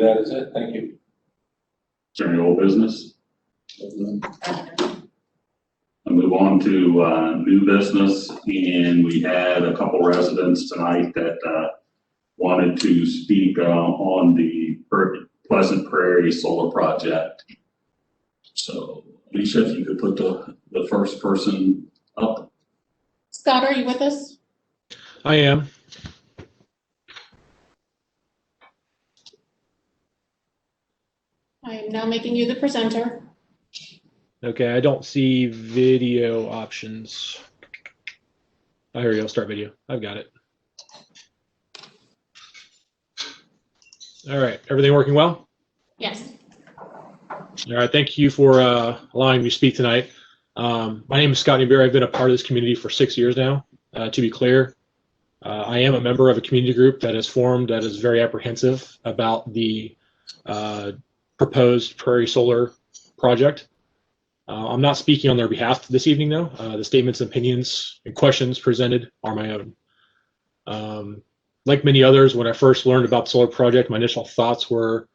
that is it. Thank you. Is there any old business? I'll move on to new business, and we had a couple residents tonight that wanted to speak on the Pleasant Prairie solar project. So, Alicia, if you could put the first person up. Scott, are you with us? I am. I am now making you the presenter. Okay, I don't see video options. Oh, here we go, start video. I've got it. All right, everything working well? Yes. All right, thank you for allowing me to speak tonight. My name is Scott Newberry. I've been a part of this community for 6 years now. To be clear, I am a member of a community group that has formed that is very apprehensive about the proposed Prairie Solar project. I'm not speaking on their behalf this evening, though. The statements, opinions, and questions presented are my own. Like many others, when I first learned about the solar project, my initial thoughts were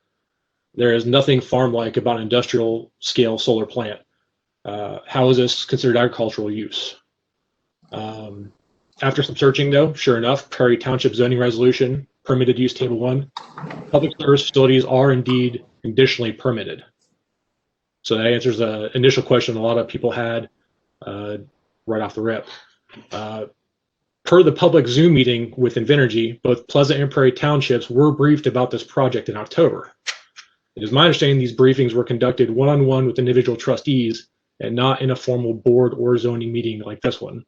there is nothing farm-like about an industrial scale solar plant. How is this considered agricultural use? After some searching, though, sure enough, Prairie Township zoning resolution, permitted use table 1, public service facilities are indeed conditionally permitted. So that answers the initial question a lot of people had right off the rip. Per the public Zoom meeting with Invenergy, both Pleasant and Prairie Townships were briefed about this project in October. It is my understanding these briefings were conducted one-on-one with individual trustees and not in a formal board or zoning meeting like this one.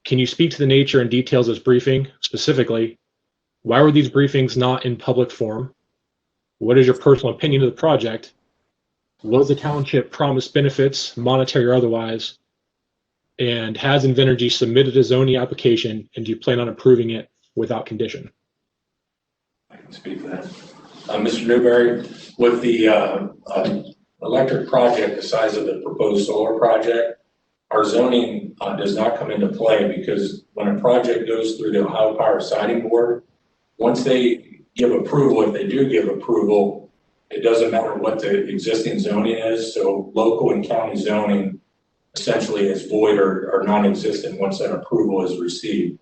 Can you speak to the nature and details of this briefing? Specifically, why were these briefings not in public forum? What is your personal opinion of the project? Was the township promised benefits, monetary or otherwise? And has Invenergy submitted a zoning application, and do you plan on approving it without condition? I can speak to that. Mr. Newberry, with the electric project, the size of the proposed solar project, our zoning does not come into play because when a project goes through the Ohio Power Siting Board, once they give approval, if they do give approval, it doesn't matter what the existing zoning is. So local and county zoning essentially is void or non-existent once that approval is received.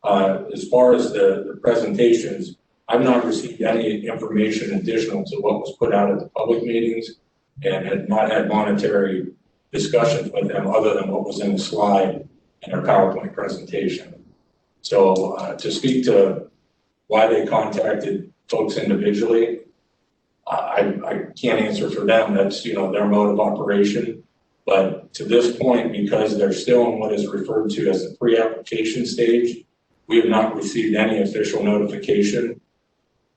As far as the presentations, I've not received any information additional to what was put out at the public meetings and had not had monetary discussions with them other than what was in the slide in their PowerPoint presentation. So to speak to why they contacted folks individually, I can't answer for them. That's, their mode of operation. But to this point, because they're still in what is referred to as the pre-application stage, we have not received any official notification.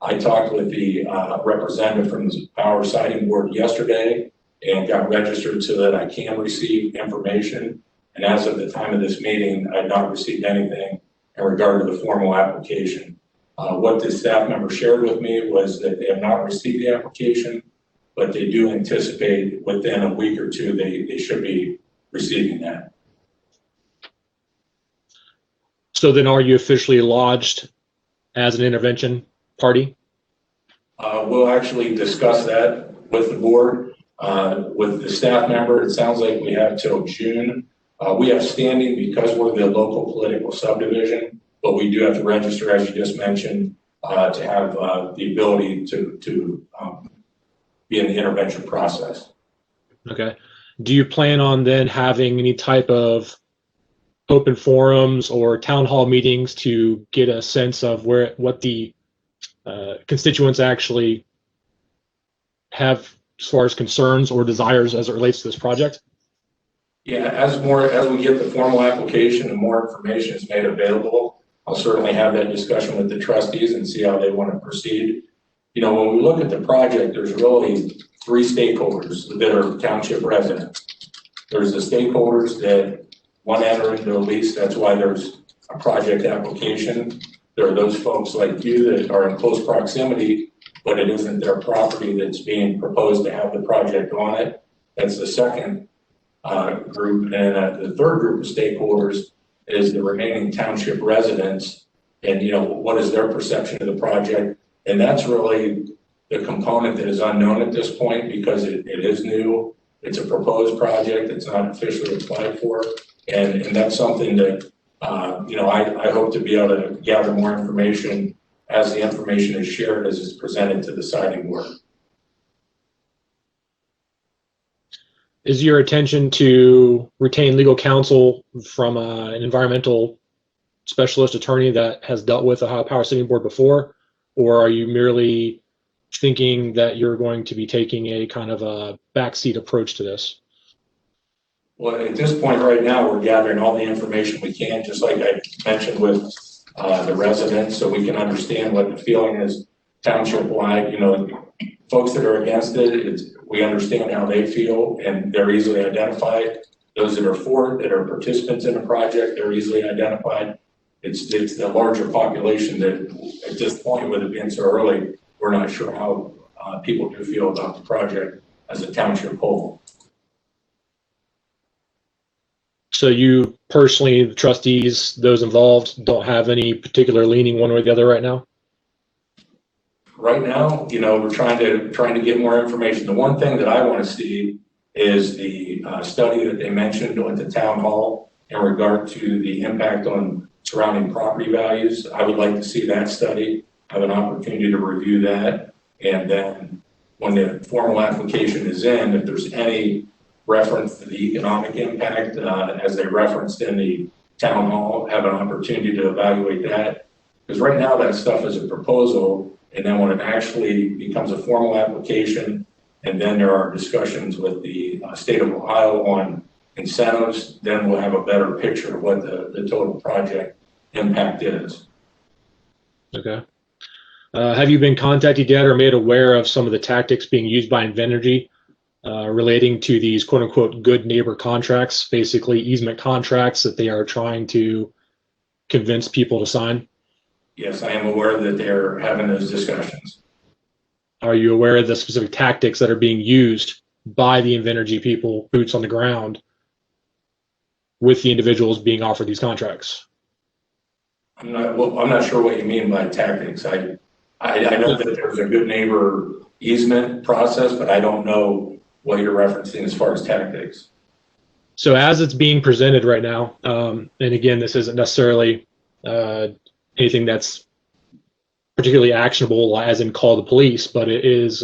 I talked with the representative from the Power Siting Board yesterday and got registered so that I can receive information. And as of the time of this meeting, I have not received anything in regard to the formal application. What the staff member shared with me was that they have not received the application, but they do anticipate within a week or two they should be receiving that. So then are you officially lodged as an intervention party? We'll actually discuss that with the board. With the staff member, it sounds like we have till June. We have standing because we're the local political subdivision, but we do have to register, as you just mentioned, to have the ability to be in the intervention process. Okay. Do you plan on then having any type of open forums or town hall meetings to get a sense of what the constituents actually have as far as concerns or desires as it relates to this project? Yeah, as we get the formal application and more information is made available, I'll certainly have that discussion with the trustees and see how they want to proceed. When we look at the project, there's really 3 stakeholders that are township residents. There's the stakeholders that want to enter into a lease. That's why there's a project application. There are those folks like you that are in close proximity, but it isn't their property that's being proposed to have the project on it. That's the second group. And the third group of stakeholders is the remaining township residents and, what is their perception of the project. And that's really the component that is unknown at this point because it is new. It's a proposed project. It's not officially applied for. And that's something that, I hope to be able to gather more information as the information is shared, as it's presented to the siting board. Is your intention to retain legal counsel from an environmental specialist attorney that has dealt with the Ohio Power Sitting Board before, or are you merely thinking that you're going to be taking a kind of a backseat approach to this? Well, at this point right now, we're gathering all the information we can, just like I mentioned with the residents, so we can understand what the feeling is township-wide. Folks that are against it, we understand how they feel, and they're easily identified. Those that are for it, that are participants in the project, they're easily identified. It's the larger population that, at this point, with it being so early, we're not sure how people do feel about the project as a township whole. So you personally, the trustees, those involved, don't have any particular leaning one way or the other right now? Right now, we're trying to get more information. The one thing that I want to see is the study that they mentioned at the town hall in regard to the impact on surrounding property values. I would like to see that study, have an opportunity to review that. And then when the formal application is in, if there's any reference to the economic impact, as they referenced in the town hall, have an opportunity to evaluate that. Because right now that stuff is a proposal, and then when it actually becomes a formal application, and then there are discussions with the state of Ohio on incentives, then we'll have a better picture of what the total project impact is. Okay. Have you been contacted yet or made aware of some of the tactics being used by Invenergy relating to these quote unquote good neighbor contracts, basically easement contracts that they are trying to convince people to sign? Yes, I am aware that they're having those discussions. Are you aware of the specific tactics that are being used by the Invenergy people, boots on the ground, with the individuals being offered these contracts? I'm not sure what you mean by tactics. I know that there's a good neighbor easement process, but I don't know what you're referencing as far as tactics. So as it's being presented right now, and again, this isn't necessarily anything that's particularly actionable as in call the police, but it is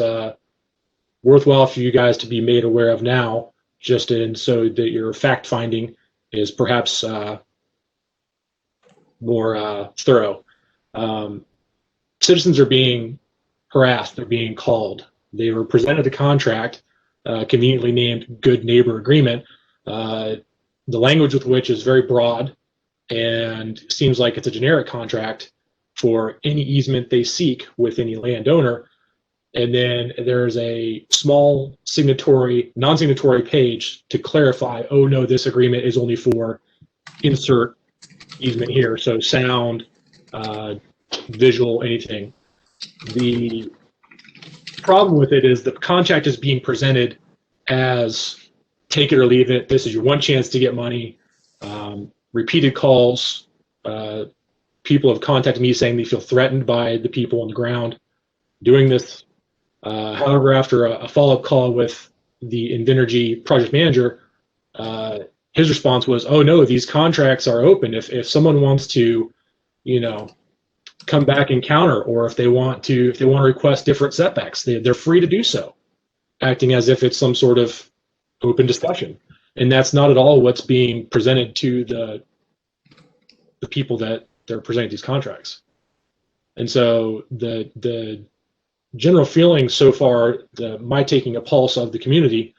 worthwhile for you guys to be made aware of now, just in so that your fact finding is perhaps more thorough. Citizens are being harassed, they're being called. They were presented a contract conveniently named Good Neighbor Agreement, the language with which is very broad and seems like it's a generic contract for any easement they seek with any landowner. And then there's a small non-signatory page to clarify, oh no, this agreement is only for insert easement here. So sound, visual, anything. The problem with it is the contract is being presented as take it or leave it. This is your one chance to get money. Repeated calls. People have contacted me saying they feel threatened by the people on the ground doing this. However, after a follow-up call with the Invenergy project manager, his response was, "Oh no, these contracts are open. If someone wants to, come back and counter, or if they want to request different setbacks, they're free to do so," acting as if it's some sort of open discussion. And that's not at all what's being presented to the people that they're presenting these contracts. And so the general feeling so far, my taking a pulse of the community,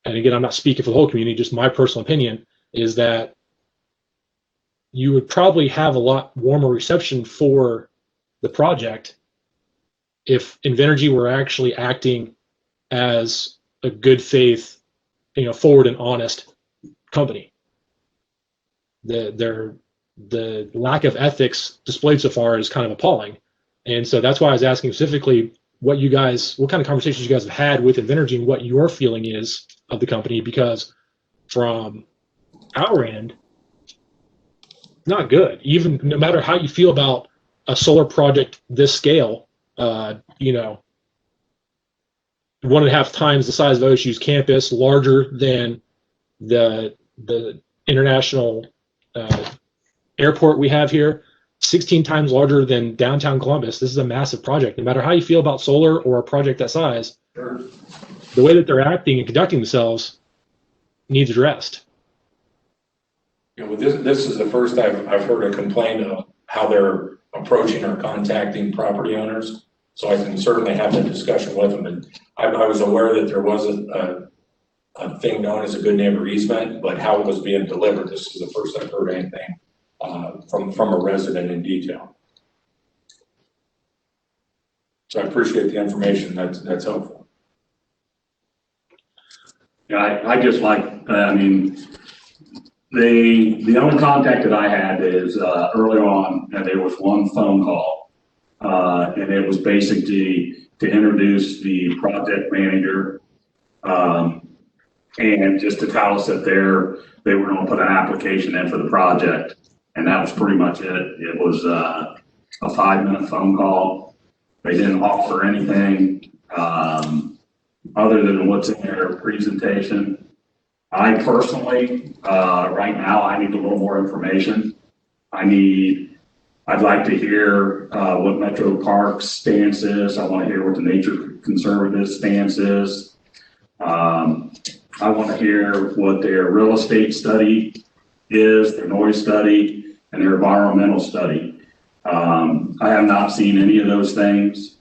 and again, I'm not speaking for the whole community, just my personal opinion, is that you would probably have a lot warmer reception for the project if Invenergy were actually acting as a good faith, forward and honest company. The lack of ethics displayed so far is kind of appalling. And so that's why I was asking specifically what kind of conversations you guys have had with Invenergy and what your feeling is of the company, because from our end, not good. Even no matter how you feel about a solar project this scale, 1.5 times the size of OSU's campus, larger than the international airport we have here, 16 times larger than downtown Columbus. This is a massive project. No matter how you feel about solar or a project that size, Sure. the way that they're acting and conducting themselves needs addressed. You know, this is the first I've heard a complaint of how they're approaching or contacting property owners. So I can certainly have that discussion with them. And I was aware that there was a thing known as a good neighbor easement, but how it was being delivered, this is the first I've heard anything from a resident in detail. So I appreciate the information. That's helpful. Yeah, I just like, I mean, the only contact that I had is earlier on, and there was one phone call, and it was basically to introduce the project manager, and just to tell us that they were going to put an application in for the project, and that was pretty much it. It was a 5-minute phone call. They didn't offer anything other than what's in their presentation. I personally, right now, I need a little more information. I'd like to hear what Metro Park's stance is. I want to hear what the nature conservative stance is. I want to hear what their real estate study is, their noise study, and their environmental study. I have not seen any of those things.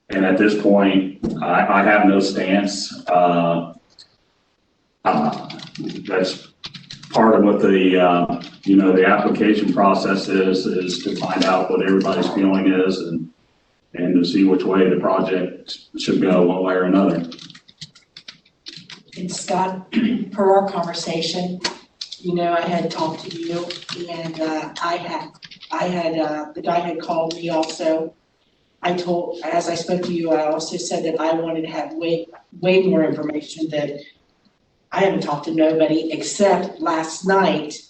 And at this point, I have no stance. That's part of what the application process is to find out what everybody's feeling is and to see which way the project should go one way or another. And Scott, per our conversation, I had talked to you, and the guy had called me also. As I spoke to you, I also said that I wanted to have way more information, that I haven't talked to nobody except last night.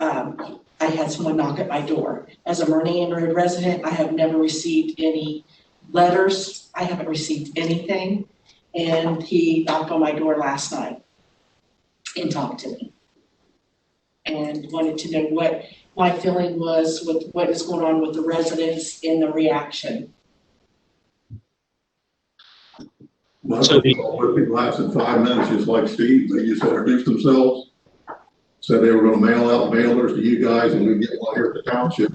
I had someone knock at my door. As a Marine neighborhood resident, I have never received any letters. I haven't received anything. And he knocked on my door last night and talked to me and wanted to know what my feeling was with what is going on with the residents in the reaction. Well, it lasted 5 minutes, just like Steve. They just introduced themselves, said they were going to mail out mailers to you guys, and we'd get one here at the township.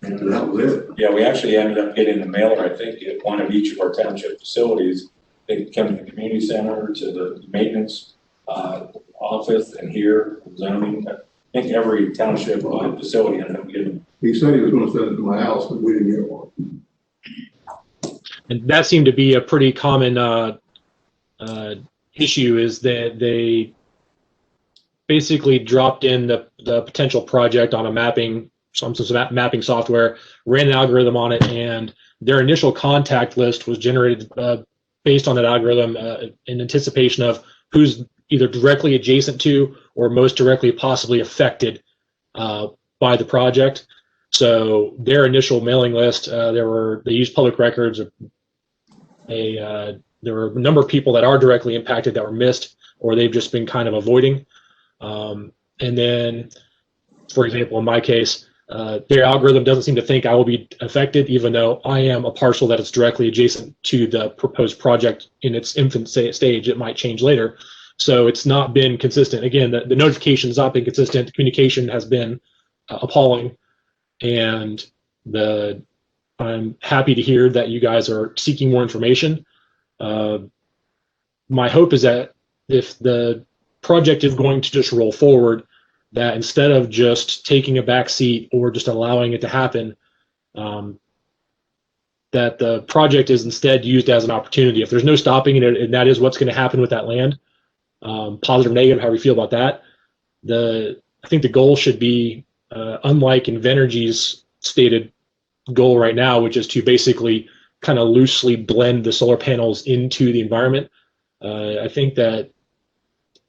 And that was it. Yeah, we actually ended up getting a mailer, I think, at one of each of our township facilities. They come to the community center, to the maintenance office, and here, zoning. I think every township facility ended up getting. He said he was going to send it to my house, but we didn't get one. And that seemed to be a pretty common issue, is that they basically dropped in the potential project on a mapping software, ran an algorithm on it, and their initial contact list was generated based on that algorithm in anticipation of who's either directly adjacent to or most directly possibly affected by the project. So their initial mailing list, they used public records. There were a number of people that are directly impacted that were missed, or they've just been kind of avoiding. And then, for example, in my case, their algorithm doesn't seem to think I will be affected, even though I am a parcel that is directly adjacent to the proposed project in its infant stage. It might change later. So it's not been consistent. Again, the notification has not been consistent. The communication has been appalling. And I'm happy to hear that you guys are seeking more information. My hope is that if the project is going to just roll forward, that instead of just taking a back seat or just allowing it to happen, that the project is instead used as an opportunity. If there's no stopping it, and that is what's going to happen with that land, positive, negative, however you feel about that, I think the goal should be, unlike Invenergy's stated goal right now, which is to basically kind of loosely blend the solar panels into the environment. I think that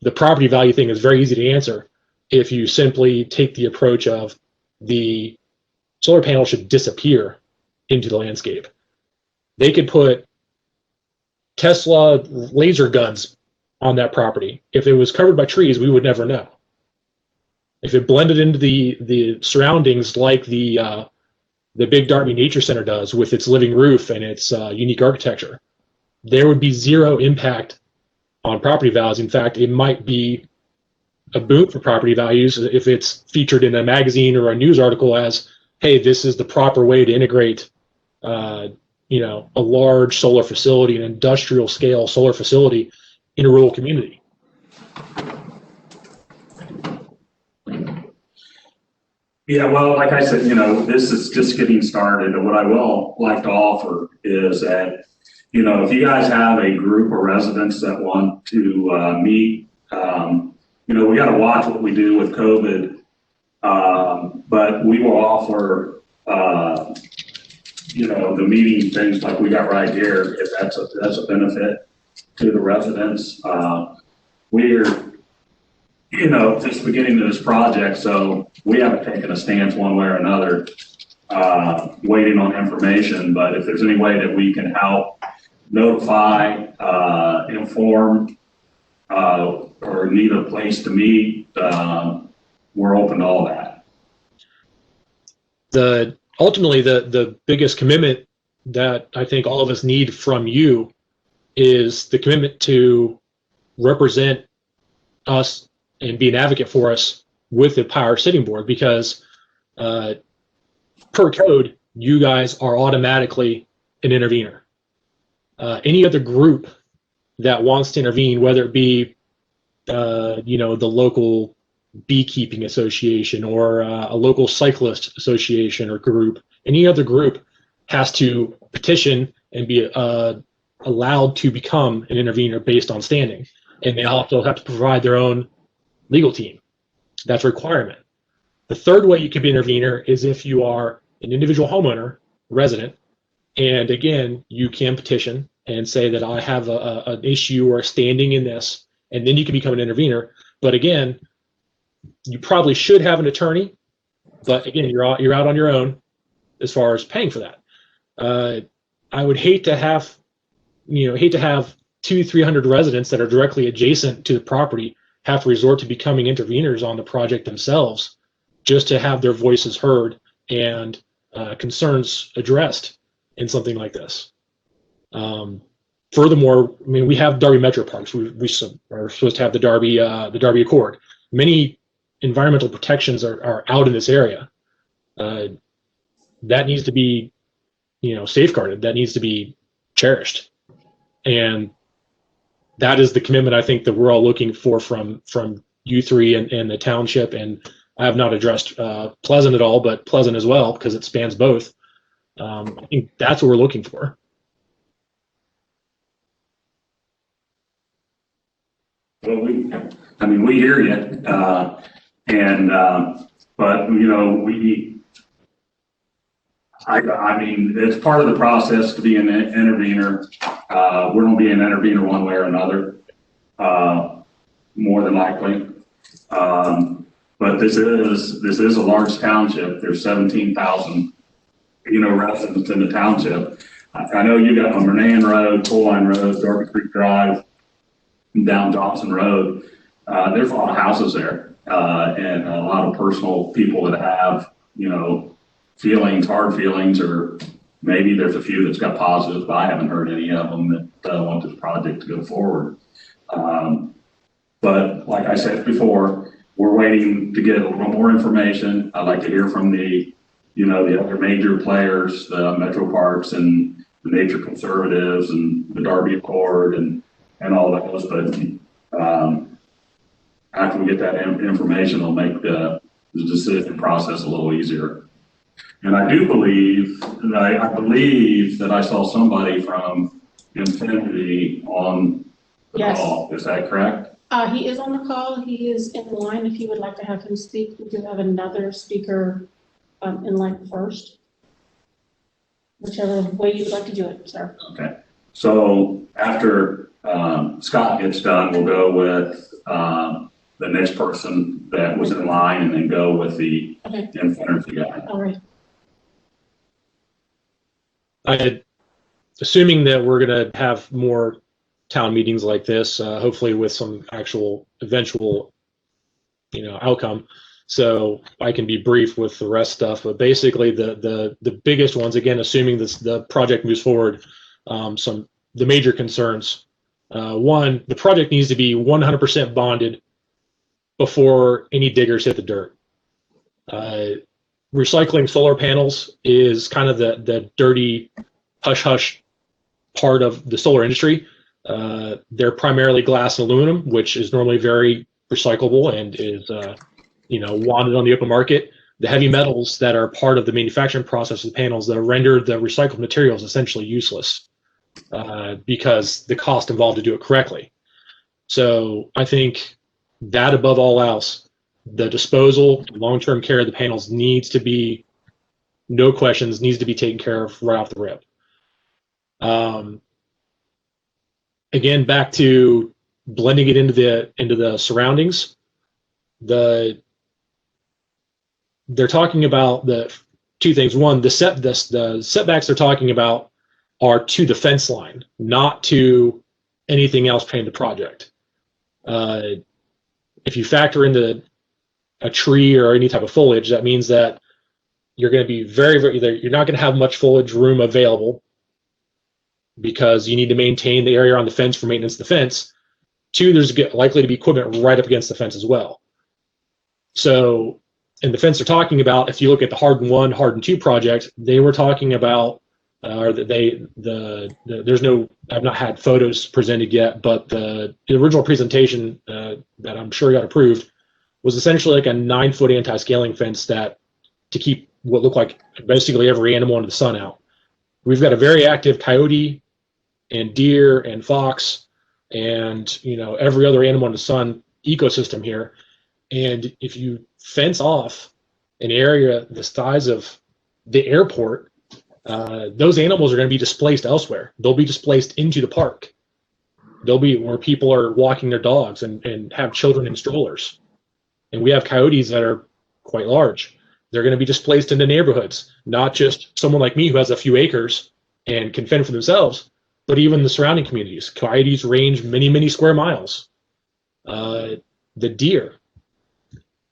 the property value thing is very easy to answer if you simply take the approach of the solar panel should disappear into the landscape. They could put Tesla laser guns on that property. If it was covered by trees, we would never know. If it blended into the surroundings like the Big Darby Nature Center does with its living roof and its unique architecture, there would be zero impact on property values. In fact, it might be a boom for property values if it's featured in a magazine or a news article as, hey, this is the proper way to integrate a large solar facility, an industrial scale solar facility in a rural community. Yeah, well, like I said, this is just getting started. And what I will like to offer is that, if you guys have a group of residents that want to meet, we got to watch what we do with COVID. But we will offer, the meeting things like we got right here, if that's a benefit to the residents. We're just beginning of this project, so we haven't taken a stance one way or another, waiting on information. But if there's any way that we can help notify, inform, or need a place to meet, we're open to all that. Ultimately, the biggest commitment that I think all of us need from you is the commitment to represent us and be an advocate for us with the Power Sitting Board, because per code, you guys are automatically an intervener. Any other group that wants to intervene, whether it be the local beekeeping association or a local cyclist association or group, any other group has to petition and be allowed to become an intervener based on standing. And they also have to provide their own legal team. That's a requirement. The third way you can be an intervener is if you are an individual homeowner, resident, and again, you can petition and say that I have an issue or a standing in this, and then you can become an intervener. But again, you probably should have an attorney, but again, you're out on your own as far as paying for that. I would hate to have 200-300 residents that are directly adjacent to the property have to resort to becoming interveners on the project themselves just to have their voices heard and concerns addressed in something like this. Furthermore, we have Darby Metro Parks. We are supposed to have the Darby Accord. Many environmental protections are out in this area. That needs to be, safeguarded. That needs to be cherished, and that is the commitment I think that we're all looking for from you three and the township. And I have not addressed Pleasant at all, but Pleasant as well, because it spans both. I think that's what we're looking for. Well, we hear you, but it's part of the process to be an intervener. We're going to be an intervener one way or another, more than likely. But this is a large township. There's 17,000, residents in the township. I know you got on Renan Road, Coal Line Road, Darby Creek Drive, down Johnson Road. There's a lot of houses there, and a lot of personal people that have, feelings, hard feelings, or maybe there's a few that's got positives, but I haven't heard any of them that want this project to go forward. But like I said before, we're waiting to get a little more information. I'd like to hear from the other major players, the Metro Parks and the Nature Conservatives and the Darby Accord and all those. But after we get that information, it'll make the decision process a little easier. And I do believe that I saw somebody from Infinity on the Yes. call. Is that correct? He is on the call. He is in line. If you would like to have him speak, we do have another speaker in line first. Whichever way you'd like to do it, sir. Okay. So after Scott gets done, we'll go with the next person that was in line, and then go with the Okay. Infinity guy. All right. Assuming that we're going to have more town meetings like this, hopefully with some actual eventual, outcome. So I can be brief with the rest stuff, but basically the biggest ones, again, assuming the project moves forward, the major concerns. One, the project needs to be 100% bonded before any diggers hit the dirt. Recycling solar panels is kind of the dirty hush hush part of the solar industry. They're primarily glass and aluminum, which is normally very recyclable and is wanted on the open market. The heavy metals that are part of the manufacturing process of the panels that render the recycled materials essentially useless because the cost involved to do it correctly. So I think that above all else, the disposal, long-term care of the panels needs to be, no questions, needs to be taken care of right off the rip. Again, back to blending it into the surroundings. They're talking about the two things. One, the setbacks they're talking about are to the fence line, not to anything else paying the project. If you factor into a tree or any type of foliage, that means that you're going to be you're not going to have much foliage room available because you need to maintain the area on the fence for maintenance of the fence. Two, there's likely to be equipment right up against the fence as well. So, in the fence they're talking about, if you look at the Hardin 1, Hardin 2 project, they were talking about, I've not had photos presented yet, but the original presentation that I'm sure got approved was essentially like a 9-foot anti-scaling fence that to keep what looked like basically every animal under the sun out. We've got a very active coyote and deer and fox and every other animal in the sun ecosystem here. And if you fence off an area the size of the airport, those animals are going to be displaced elsewhere. They'll be displaced into the park. They'll be where people are walking their dogs and have children in strollers. And we have coyotes that are quite large. They're going to be displaced into neighborhoods, not just someone like me who has a few acres and can fend for themselves, but even the surrounding communities. Coyotes range many, many square miles. The deer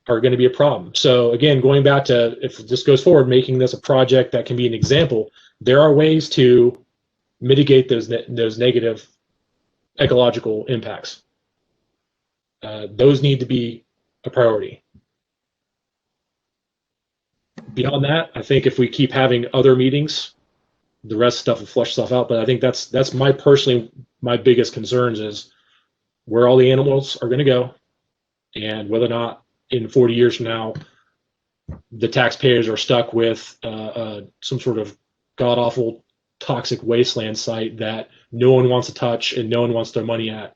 are going to be a problem. So again, going back to, if this goes forward, making this a project that can be an example, there are ways to mitigate those negative ecological impacts. Those need to be a priority. Beyond that, I think if we keep having other meetings, the rest stuff will flush stuff out. But I think that's my biggest concerns is where all the animals are going to go, and whether or not in 40 years from now the taxpayers are stuck with some sort of god awful toxic wasteland site that no one wants to touch and no one wants their money at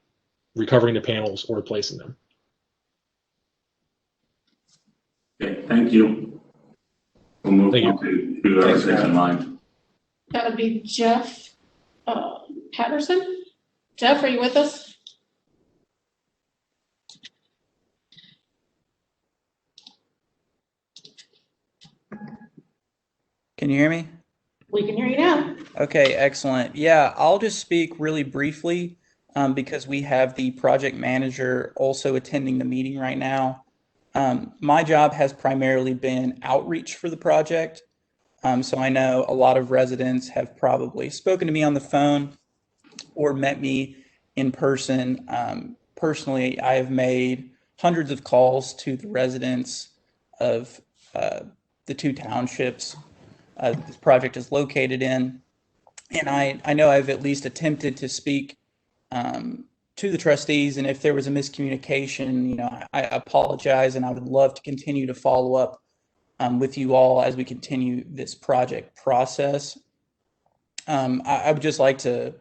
recovering the panels or replacing them. Okay, thank you. We'll move Thank on to whoever's next in line. That would be Jeff Patterson. Jeff, are you with us? Can you hear me? We can hear you now. Okay, excellent. Yeah, I'll just speak really briefly because we have the project manager also attending the meeting right now. My job has primarily been outreach for the project. So I know a lot of residents have probably spoken to me on the phone or met me in person. Personally, I have made hundreds of calls to the residents of the two townships this project is located in. And I know I've at least attempted to speak to the trustees, and if there was a miscommunication, I apologize, and I would love to continue to follow up with you all as we continue this project process. I would just like to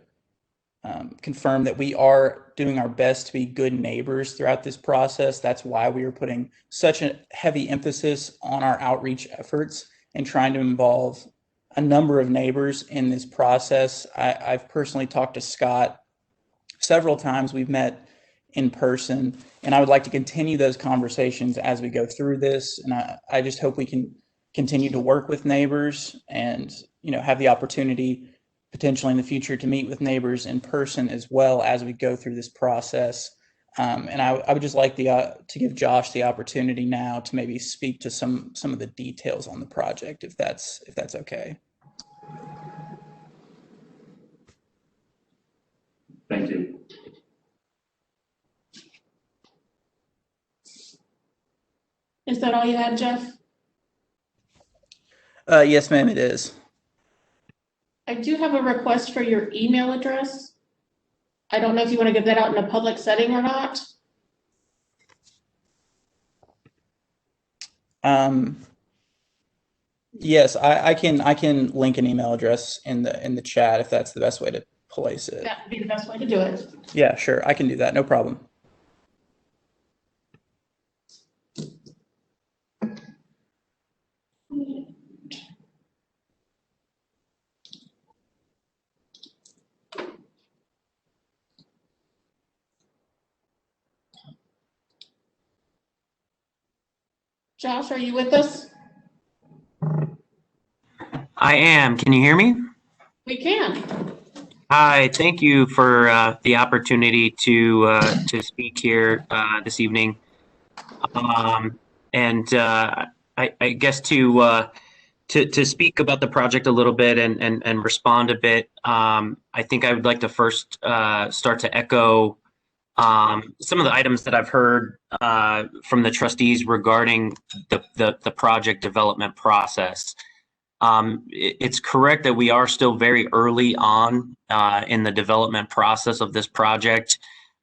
confirm that we are doing our best to be good neighbors throughout this process. That's why we are putting such a heavy emphasis on our outreach efforts and trying to involve a number of neighbors in this process. I've personally talked to Scott several times. We've met in person, and I would like to continue those conversations as we go through this. And I just hope we can continue to work with neighbors and, have the opportunity potentially in the future to meet with neighbors in person as well as we go through this process. And I would just like to give Josh the opportunity now to maybe speak to some of the details on the project, if that's okay. Thank you. Is that all you had, Jeff? Yes, ma'am, it is. I do have a request for your email address. I don't know if you want to give that out in a public setting or not. Yes, I can link an email address in the chat if that's the best way to place it. That would be the best way to do it. Yeah, sure, I can do that, no problem. Josh, are you with us? I am. Can you hear me? We can. Hi. Thank you for the opportunity to speak here this evening, and I guess to speak about the project a little bit and respond a bit. I think I would like to first start to echo some of the items that I've heard from the trustees regarding the project development process. It's correct that we are still very early on in the development process of this project.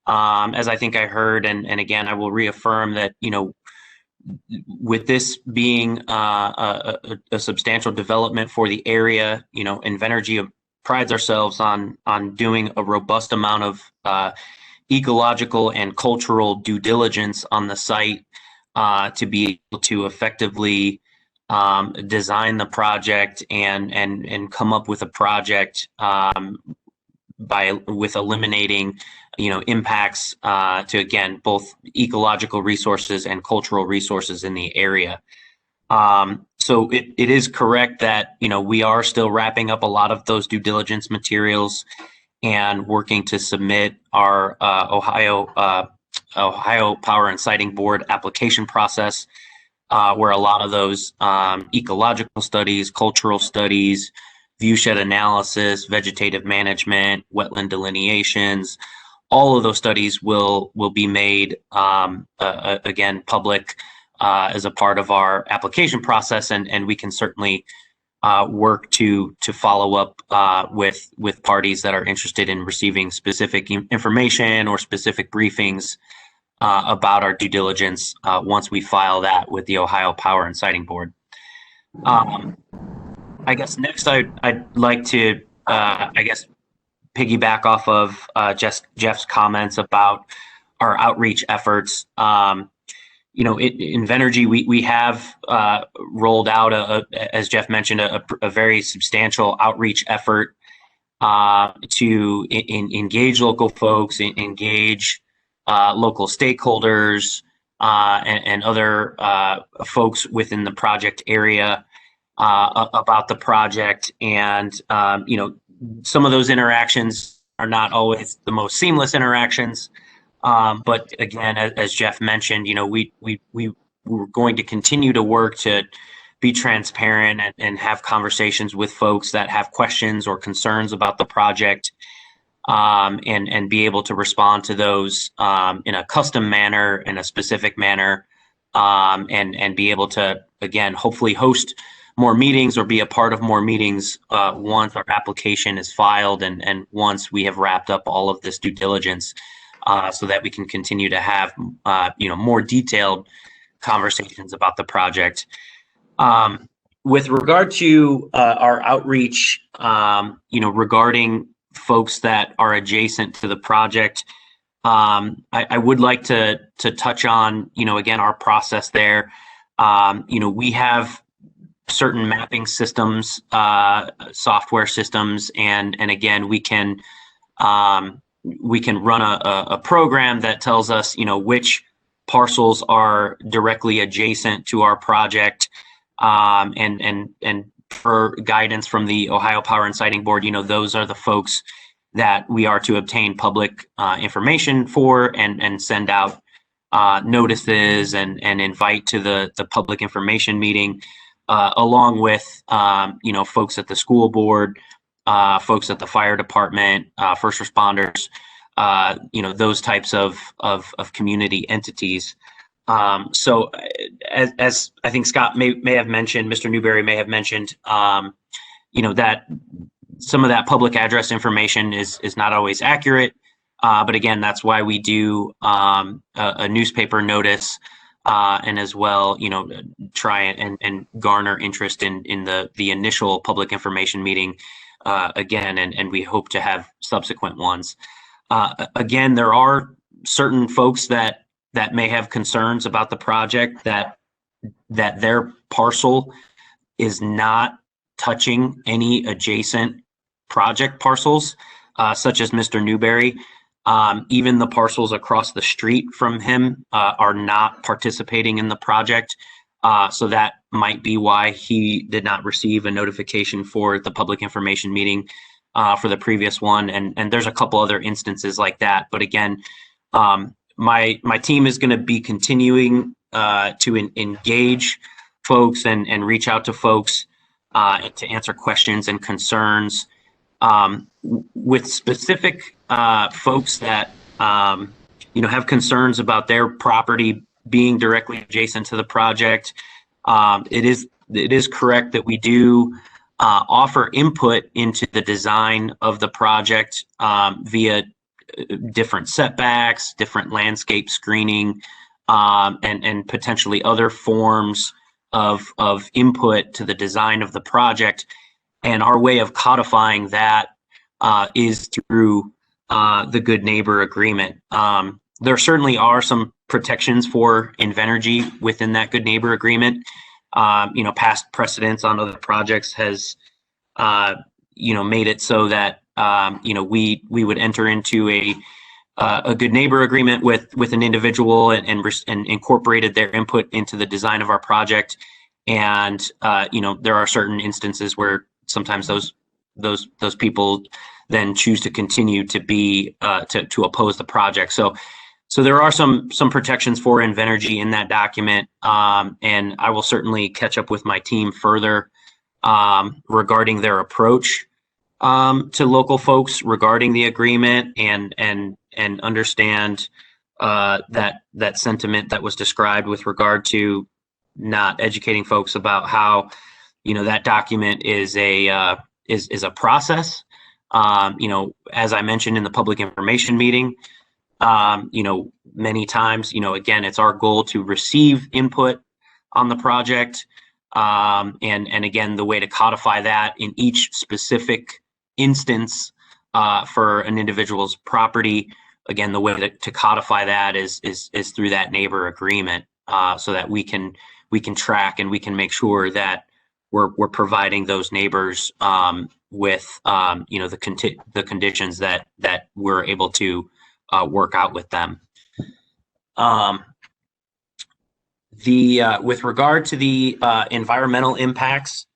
As I think I heard, and again, I will reaffirm that, with this being a substantial development for the area, Invenergy prides ourselves on doing a robust amount of ecological and cultural due diligence on the site to be able to effectively design the project and come up with a project with eliminating impacts to, again, both ecological resources and cultural resources in the area. So it is correct that we are still wrapping up a lot of those due diligence materials and working to submit our Ohio Power and Siting Board application process, where a lot of those ecological studies, cultural studies, viewshed analysis, vegetative management, wetland delineations, all of those studies will be made again public as a part of our application process, and we can certainly work to follow up with parties that are interested in receiving specific information or specific briefings about our due diligence once we file that with the Ohio Power and Siting Board. I guess next I'd like to piggyback off of Jeff's comments about our outreach efforts. In Invenergy, we have rolled out, as Jeff mentioned, a very substantial outreach effort to engage local folks, engage local stakeholders, and other folks within the project area about the project. And some of those interactions are not always the most seamless interactions. But again, as Jeff mentioned, we're going to continue to work to be transparent and have conversations with folks that have questions or concerns about the project, and be able to respond to those in a custom manner, in a specific manner, and be able to, again, hopefully host more meetings or be a part of more meetings once our application is filed and once we have wrapped up all of this due diligence. So that we can continue to have, more detailed conversations about the project. With regard to our outreach, regarding folks that are adjacent to the project, I would like to touch on, again, our process there. We have certain mapping systems, software systems, and again, we can run a program that tells us, which parcels are directly adjacent to our project, and for guidance from the Ohio Power and Siting Board, those are the folks that we are to obtain public information for and send out notices and invite to the public information meeting, along with, folks at the school board, folks at the fire department, first responders, those types of community entities. So as I think Scott may have mentioned, Mr. Newberry may have mentioned, that some of that public address information is not always accurate. But again, that's why we do a newspaper notice, and as well, try and garner interest in the initial public information meeting again, and we hope to have subsequent ones. Again, there are certain folks that may have concerns about the project, that their parcel is not touching any adjacent project parcels, such as Mr. Newberry. Even the parcels across the street from him are not participating in the project. So that might be why he did not receive a notification for the public information meeting for the previous one. And there's a couple other instances like that. But again, my team is going to be continuing to engage folks and reach out to folks to answer questions and concerns. With specific folks that have concerns about their property being directly adjacent to the project, it is correct that we do offer input into the design of the project via different setbacks, different landscape screening, and potentially other forms of input to the design of the project. And our way of codifying that is through the Good Neighbor Agreement. There certainly are some protections for Invenergy within that Good Neighbor Agreement. Past precedents on other projects has, made it so that, we would enter into a Good Neighbor Agreement with an individual and incorporated their input into the design of our project. And, there are certain instances where sometimes those people then choose to continue to be to oppose the project. So there are some protections for Invenergy in that document, and I will certainly catch up with my team further regarding their approach to local folks regarding the agreement, and understand that sentiment that was described with regard to not educating folks about how that document is a process. As I mentioned in the public information meeting, many times, again, it's our goal to receive input on the project. And again, the way to codify that in each specific instance for an individual's property, again, the way to codify that is through that neighbor agreement, so that we can track and we can make sure that we're providing those neighbors with the conditions that we're able to work out with them. With regard to the environmental impacts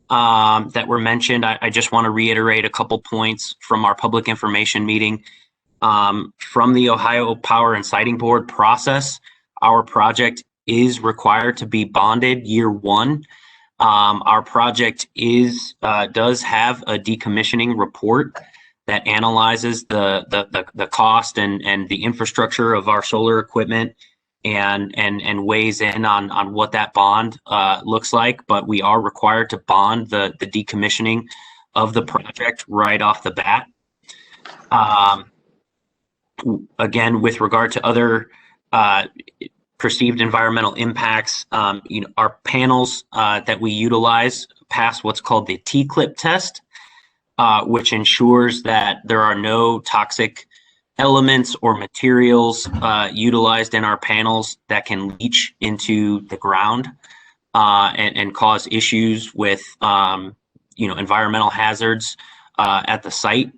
that were mentioned, I just want to reiterate a couple points from our public information meeting. From the Ohio Power and Siting Board process, our project is required to be bonded year one. Our project does have a decommissioning report that analyzes the cost and the infrastructure of our solar equipment and weighs in on what that bond looks like. But we are required to bond the decommissioning of the project right off the bat. Again, with regard to other perceived environmental impacts, our panels that we utilize pass what's called the T-clip test, which ensures that there are no toxic elements or materials utilized in our panels that can leach into the ground and cause issues with environmental hazards at the site,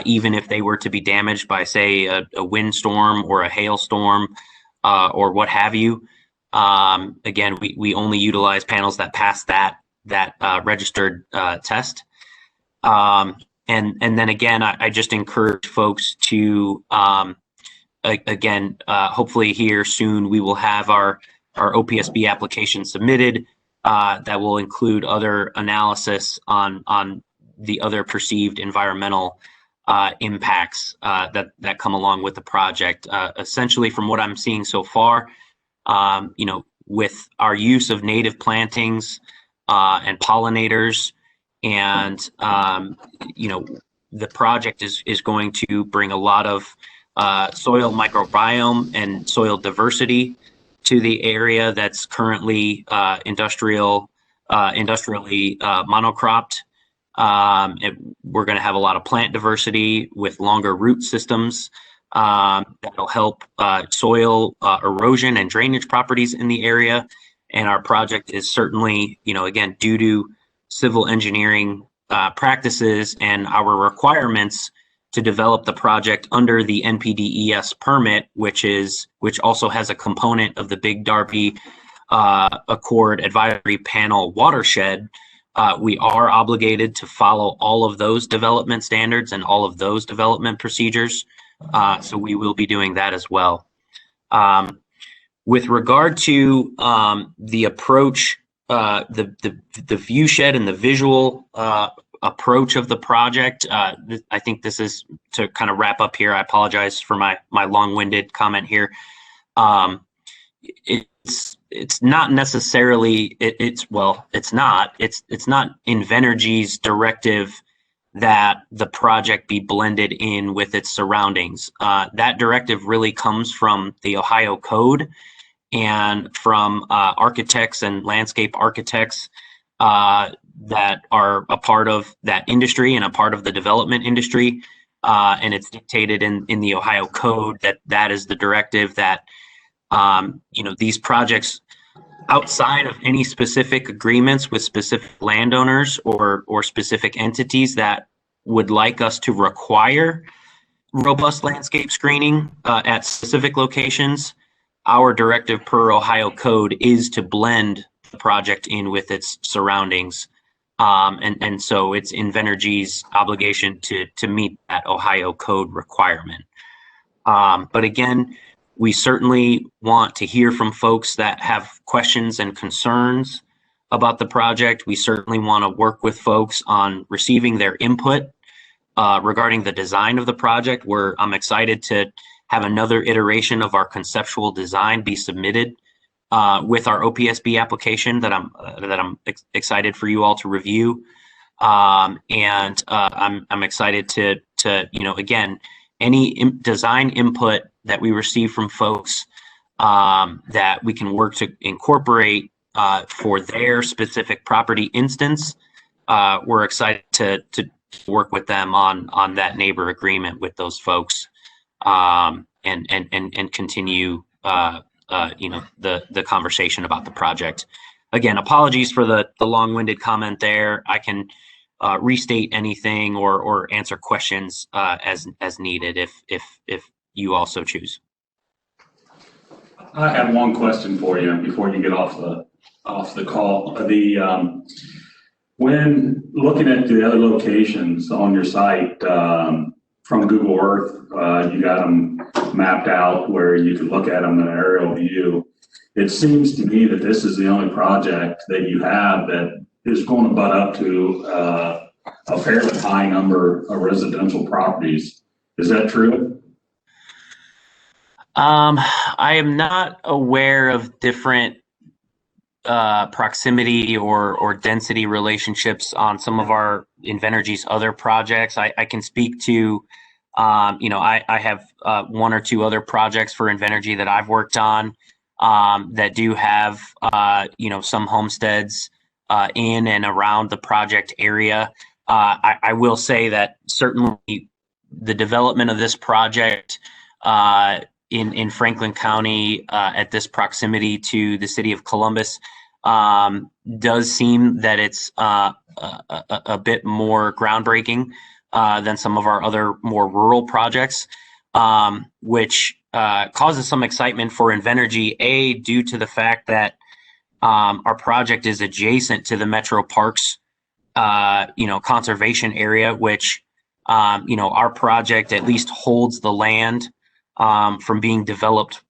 even if they were to be damaged by, say, a windstorm or a hailstorm or what have you. Again, we only utilize panels that pass that registered test. And then again, I just encourage folks to again, hopefully here soon we will have our OPSB application submitted that will include other analysis on the other perceived environmental impacts that come along with the project. Essentially, from what I'm seeing so far, with our use of native plantings and pollinators, and the project is going to bring a lot of soil microbiome and soil diversity to the area that's currently industrially monocropped. We're going to have a lot of plant diversity with longer root systems that'll help soil erosion and drainage properties in the area. And our project is certainly, again, due to civil engineering practices and our requirements to develop the project under the NPDES permit, which also has a component of the Big Darby Accord Advisory Panel watershed. We are obligated to follow all of those development standards and all of those development procedures. So we will be doing that as well. With regard to the approach, the view shed and the visual approach of the project, I think this is to kind of wrap up here. I apologize for my long-winded comment here. It's not necessarily it's not Invenergy's directive that the project be blended in with its surroundings. That directive really comes from the Ohio Code and from architects and landscape architects that are a part of that industry and a part of the development industry. And it's dictated in the Ohio Code that is the directive that these projects, outside of any specific agreements with specific landowners or specific entities that would like us to require robust landscape screening at specific locations, our directive per Ohio Code is to blend the project in with its surroundings. And so it's Invenergy's obligation to meet that Ohio Code requirement. But again, we certainly want to hear from folks that have questions and concerns about the project. We certainly want to work with folks on receiving their input regarding the design of the project, where I'm excited to have another iteration of our conceptual design be submitted with our OPSB application that I'm excited for you all to review. And I'm excited to again, any design input that we receive from folks that we can work to incorporate for their specific property instance. We're excited to work with them on that neighbor agreement with those folks and continue the conversation about the project. Again, apologies for the long-winded comment there. I can restate anything or answer questions as needed if you also choose. I have one question for you before you get off the call. When looking at the other locations on your site from Google Earth, you got them mapped out where you can look at them in an aerial view. It seems to me that this is the only project that you have that is going to butt up to a fairly high number of residential properties. Is that true? I am not aware of different proximity or density relationships on some of our Invenergy's other projects. I can speak to, I have one or two other projects for Invenergy that I've worked on that do have, some homesteads in and around the project area. I will say that certainly the development of this project in Franklin County at this proximity to the city of Columbus does seem that it's a bit more groundbreaking than some of our other more rural projects, which causes some excitement for Invenergy, due to the fact that Our project is adjacent to the Metro Parks, conservation area, which, our project at least holds the land from being developed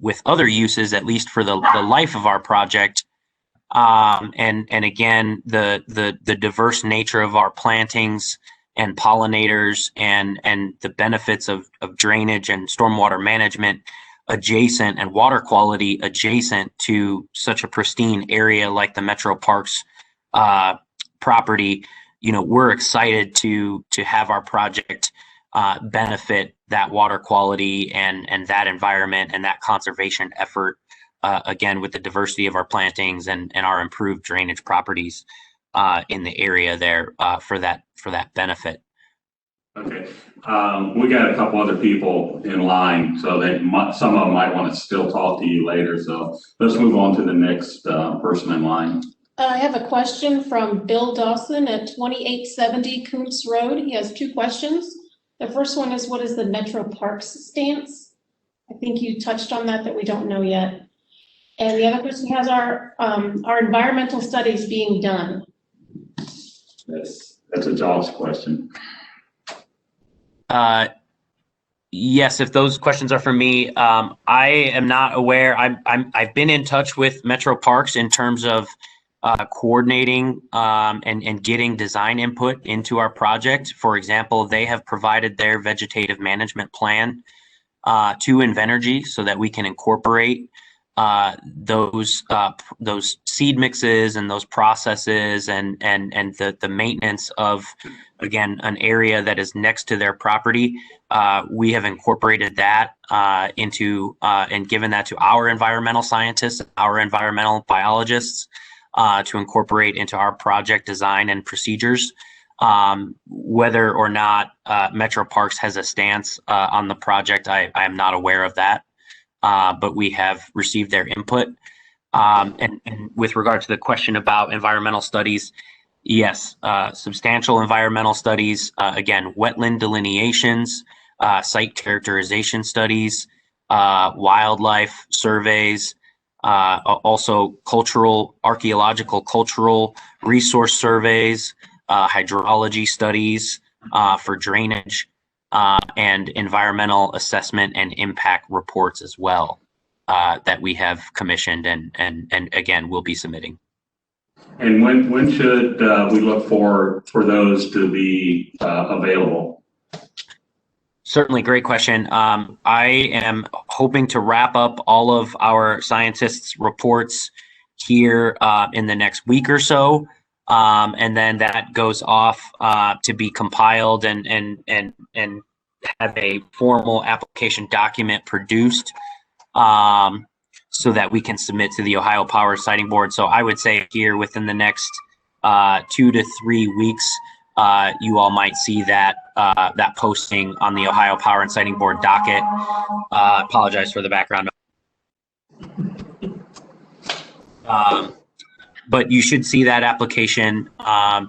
with other uses, at least for the life of our project. And again, the diverse nature of our plantings and pollinators and the benefits of drainage and stormwater management adjacent and water quality adjacent to such a pristine area like the Metro Parks property. We're excited to have our project benefit that water quality and that environment and that conservation effort, again, with the diversity of our plantings and our improved drainage properties in the area there for that benefit. Okay, we got a couple other people in line, so some of them might want to still talk to you later. So let's move on to the next person in line. I have a question from Bill Dawson at 2870 Coombs Road. He has two questions. The first one is, what is the Metro Parks stance? I think you touched on that we don't know yet. And the other question has our environmental studies being done. That's a Josh question. Yes, if those questions are for me, I am not aware. I've been in touch with Metro Parks in terms of coordinating and getting design input into our project. For example, they have provided their vegetative management plan to Invenergy so that we can incorporate those seed mixes and those processes and the maintenance of, again, an area that is next to their property. We have incorporated that into and given that to our environmental scientists, our environmental biologists, to incorporate into our project design and procedures. Whether or not Metro Parks has a stance on the project, I am not aware of that. But we have received their input. And with regard to the question about environmental studies, yes, substantial environmental studies, again, wetland delineations, site characterization studies, wildlife surveys, also archaeological cultural resource surveys, hydrology studies for drainage, and environmental assessment and impact reports as well that we have commissioned and again, we'll be submitting. And when should we look for those to be available? Certainly, great question. I am hoping to wrap up all of our scientists' reports here in the next week or so. And then that goes off to be compiled and have a formal application document produced so that we can submit to the Ohio Power Siting Board. So I would say here within the next 2 to 3 weeks, you all might see that posting on the Ohio Power and Siting Board docket. Apologize for the background. But you should see that application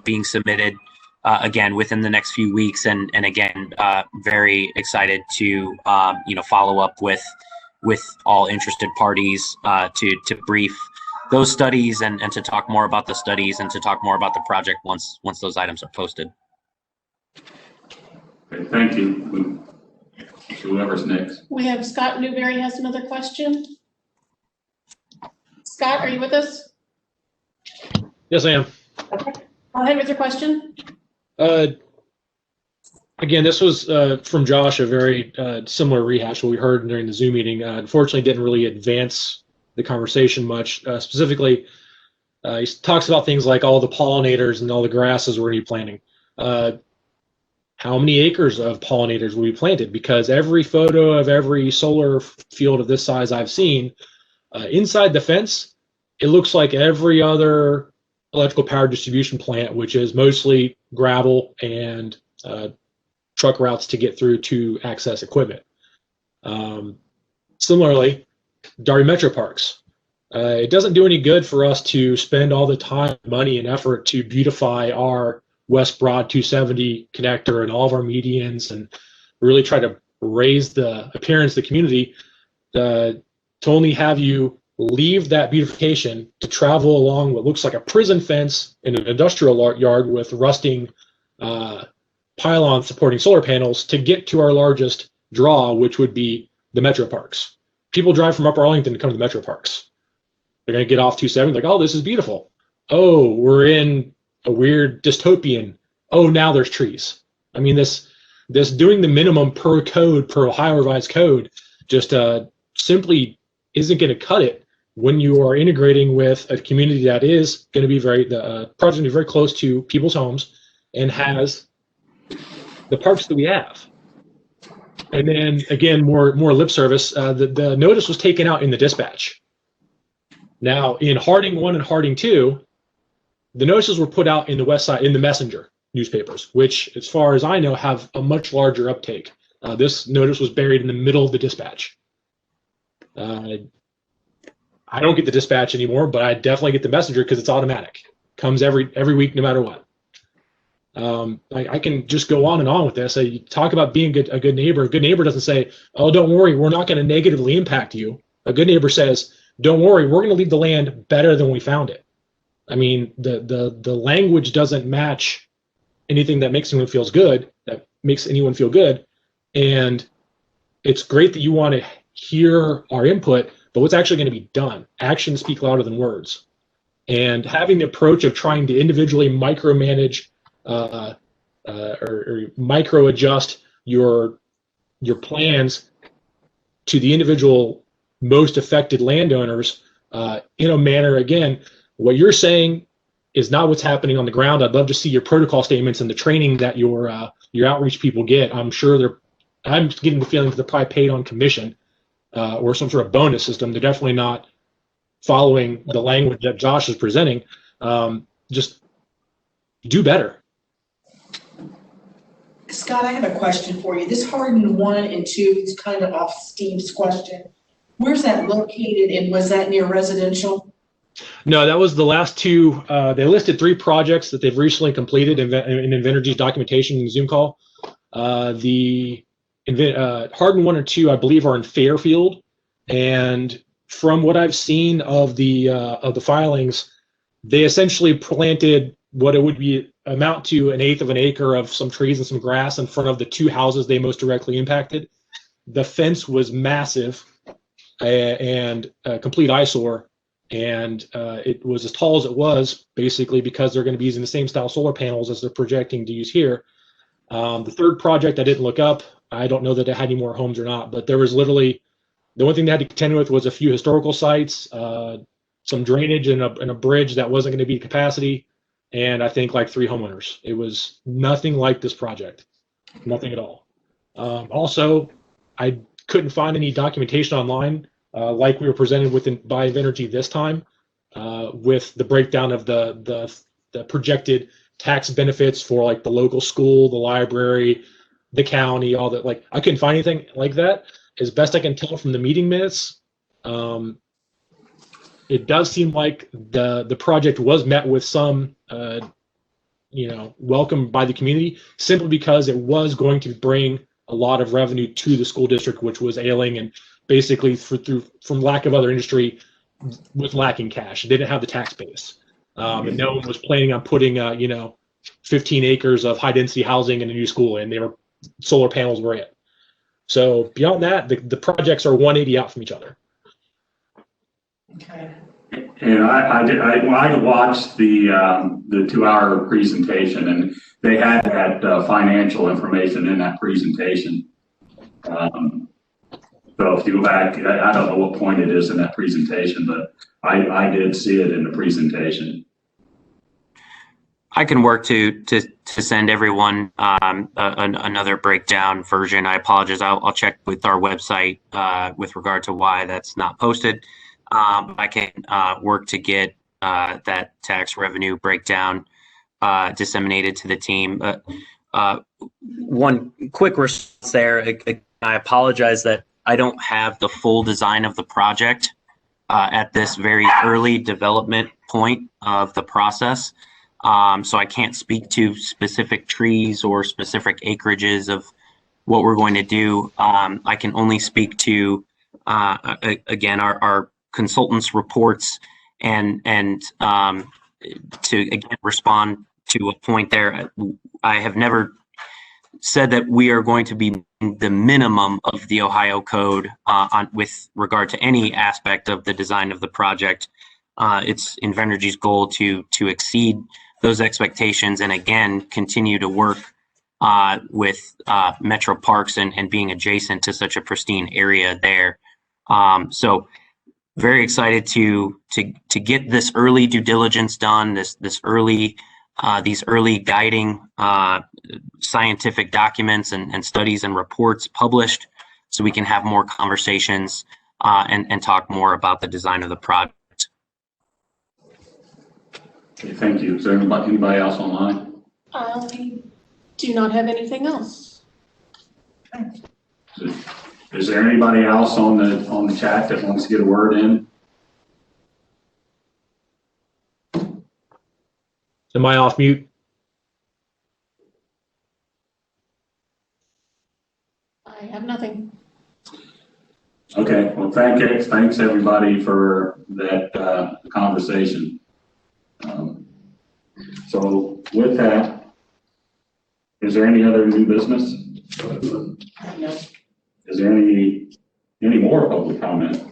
being submitted again within the next few weeks, and again, very excited to follow up with all interested parties to brief those studies and to talk more about the studies and to talk more about the project once those items are posted. Okay, thank you. Whoever's next. We have Scott Newberry has another question. Scott, are you with us? Yes, I am. Okay. Go ahead with your question. Again, this was from Josh, a very similar rehash what we heard during the Zoom meeting. Unfortunately, didn't really advance the conversation much. Specifically, he talks about things like all the pollinators and all the grasses we're going to be planting. How many acres of pollinators will be planted? Because every photo of every solar field of this size I've seen, inside the fence, it looks like every other electrical power distribution plant, which is mostly gravel and truck routes to get through to access equipment. Similarly, Darby Metro Parks. It doesn't do any good for us to spend all the time, money, and effort to beautify our West Broad 270 connector and all of our medians and really try to raise the appearance of the community to only have you leave that beautification to travel along what looks like a prison fence in an industrial yard with rusting pylons supporting solar panels to get to our largest draw, which would be the metro parks. People drive from Upper Arlington to come to the metro parks. They're going to get off 270, like, oh, this is beautiful. Oh, we're in a weird dystopian. Oh, now there's trees. I mean, this doing the minimum per code, per Ohio Revised Code, just simply isn't going to cut it when you are integrating with a community that is going to be the project going to be very close to people's homes and has the parks that we have. And then again, more lip service. The notice was taken out in the dispatch. Now in Harding 1 and Harding 2, the notices were put out in the West Side in the Messenger newspapers, which, as far as I know, have a much larger uptake. This notice was buried in the middle of the dispatch. I don't get the dispatch anymore, but I definitely get the Messenger because it's automatic. Comes every week, no matter what. I can just go on and on with this. You talk about being a good neighbor. A good neighbor doesn't say, "Oh, don't worry, we're not going to negatively impact you." A good neighbor says, "Don't worry, we're going to leave the land better than we found it." I mean, the language doesn't match anything that makes anyone feel good. And it's great that you want to hear our input, but what's actually going to be done? Actions speak louder than words. And having the approach of trying to individually micromanage or micro adjust your plans to the individual most affected landowners in a manner, again, what you're saying is not what's happening on the ground. I'd love to see your protocol statements and the training that your outreach people get. I'm getting the feeling that they're probably paid on commission or some sort of bonus system. They're definitely not following the language that Josh is presenting. Just do better. Scott, I have a question for you. This Hardin 1 and 2 is kind of off Steve's question. Where's that located, and was that near residential? No, that was the last two. They listed 3 projects that they've recently completed in Invenergy's documentation in the Zoom call. The Hardin 1 and 2, I believe, are in Fairfield, and from what I've seen of the filings, they essentially planted what it would be amount to 1/8 of an acre of some trees and some grass in front of the 2 houses they most directly impacted. The fence was massive and a complete eyesore, and it was as tall as it was basically because they're going to be using the same style solar panels as they're projecting to use here. The third project I didn't look up. I don't know that it had any more homes or not, but there was literally the only thing they had to contend with was a few historical sites, some drainage and a bridge that wasn't going to be capacity, and I think like 3 homeowners. It was nothing like this project, nothing at all. Also, I couldn't find any documentation online like we were presented with by Invenergy this time, with the breakdown of the projected tax benefits for like the local school, the library, the county, all that. Like, I couldn't find anything like that. As best I can tell from the meeting minutes, it does seem like the project was met with some welcome by the community, simply because it was going to bring a lot of revenue to the school district, which was ailing and basically from lack of other industry was lacking cash. They didn't have the tax base, and no one was planning on putting 15 acres of high density housing in a new school, and solar panels were it. So beyond that, the projects are 180 out from each other. Okay. And I watched the 2-hour presentation, and they had that financial information in that presentation. So if you go back, I don't know what point it is in that presentation, but I did see it in the presentation. I can work to send everyone another breakdown version. I apologize. I'll check with our website with regard to why that's not posted. I can work to get that tax revenue breakdown disseminated to the team. One quick response there. I apologize that I don't have the full design of the project at this very early development point of the process. So I can't speak to specific trees or specific acreages of what we're going to do. I can only speak to, again, our consultants' reports and to again respond to a point there. I have never said that we are going to be the minimum of the Ohio code with regard to any aspect of the design of the project. It's Invenergy's goal to exceed those expectations and again continue to work with Metro Parks and being adjacent to such a pristine area there. So very excited to get this early due diligence done, this early these early guiding scientific documents and studies and reports published, so we can have more conversations and talk more about the design of the project. Okay, thank you. Is there anybody else online? I do not have anything else. Is there anybody else on the chat that wants to get a word in? Am I off mute? I have nothing. Okay, well, thanks everybody for that conversation. So with that, is there any other new business? No. Is there any more public comment?